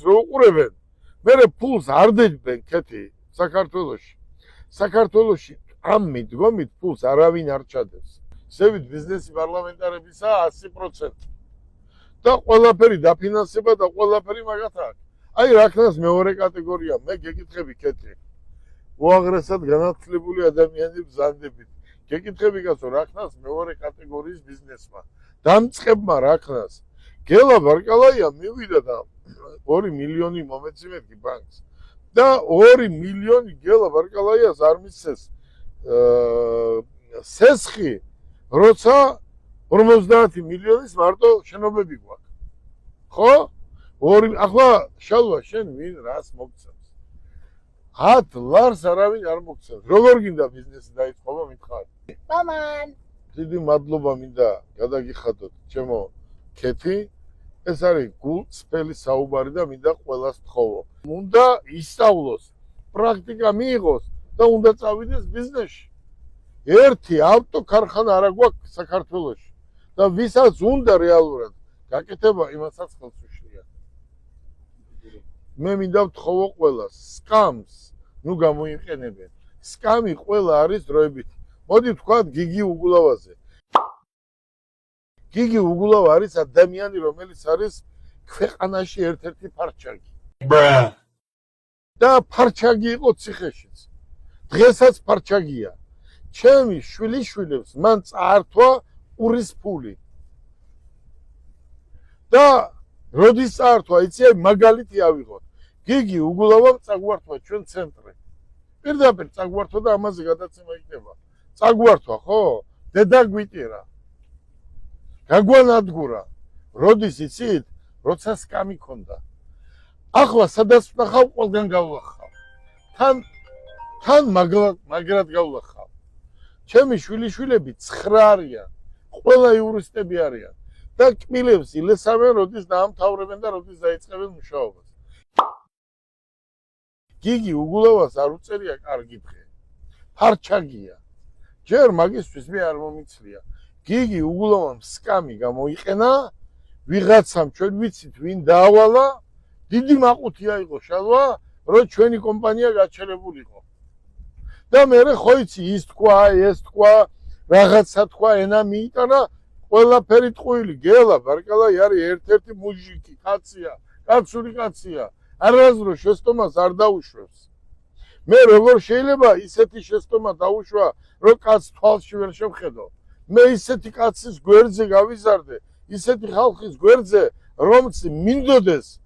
რო უყურებენ, მე ფულს არ დეჯდნენ ქეთი საქართველოში. საქართველოში ამ მიდგომით ფულს არავინ არ ჩადებს. სევით ბიზნესი პარლამენტარებისა 100%. და ყველაფერი დაფინანსება და ყველაფერი მაგათ აქვს. აი რაკნას მეორე კატეგორია, მე გეკითხები ქეთი. უაღრესად განათლებული ადამიანები ბზანდებით. გეკითხები კაცო, რაკნას მეორე კატეგორიის ბიზნესმა. დამწყებმა რაკნას. გელა ბარკალაია მივიდა და 2 მილიონი მომეცემეთკი ბანკს. და 2 მილიონი გელა ბარკალაიას არ მისცეს სესხი, როცა 50 მილიონის მარტო შენობები გვაქვს. ხო? ახლა შალვა შენ ვინ რას მოგცემს? 10 ლარს არავინ არ მოგცემს. როგორ გინდა ბიზნესი დაიწყო, მითხარ? მამან. დიდი მადლობა მინდა გადაგიხადოთ ჩემო ქეთი. ეს არის გულწრფელი საუბარი და მინდა ყველას თხოვო. უნდა ისწავლოს, პრაქტიკა მიიღოს და უნდა წავიდეს ბიზნესში. ერთი ავტოქარხანა არ აქვს საქართველოში და ვისაც უნდა რეალურად გაკეთება, იმასაც ხელს უშლია. მე მინდა ვთხოვო ყველას, სკამს ნუ გამოიყენებენ. სკამი ყველა არის დროებით. მოდი ვთქვათ გიგი უგულავაზე. გიგი უგულავა არის ადამიანი, რომელიც არის ქვეყანაში ერთ-ერთი ფარჩაგი. და ფარჩაგი იყო ციხეშიც. დღესაც ფარჩაგია. ჩემი შვილიშვილებს მან წაართვა ყურის ფული. და როდის წაართვა, იცი, მაგალითი ავიღოთ. გიგი უგულავამ წაგვართვა ჩვენ ცენტრი. პირდაპირ წაგვართვა და ამაზე გადაცემა იქნება. წაგვართვა, ხო? დედა გვიტირა. გაგვანადგურა. როდის იცით, როცა სკამი ქონდა. ახლა სადაც ვნახავ, ყველგან გავлахავ. თან მაგრად გავлахავ. ჩემი შვილიშვილები 9 არიან. ყველა იურისტები არიან. და კმილებს ილესავენ, როდის დაამთავრებენ და როდის დაიწყებენ მუშაობას. გიგი უგულავას არ უწერია კარგი დღე. ფარჩაგია. ჯერ მაგისთვის მე არ მომიცლია. გიგი უგულავამ სკამი გამოიყენა, ვიღაცამ ჩვენ ვიცით ვინ დაავალა, დიდი მაყუთია იყო შალვა, რომ ჩვენი კომპანია გაჩერებულიყო. და მე ხო იცი ის თქვა, ეს თქვა, რაღაცა თქვა, ენა მიიტანა, ყველაფერი ტყუილი. გელა ბარკალაი არის ერთ-ერთი მუჟიკი, კაცია, კაცური კაცია. არასდროს შეცდომას არ დაუშვებს. მე როგორ შეიძლება ისეთი შეცდომა დაუშვა, რომ კაც თვალში ვერ შევხედო. მე ისეთი კაცის გვერდზე გავიზარდე, ისეთი ხალხის გვერდზე, რომც მინდოდეს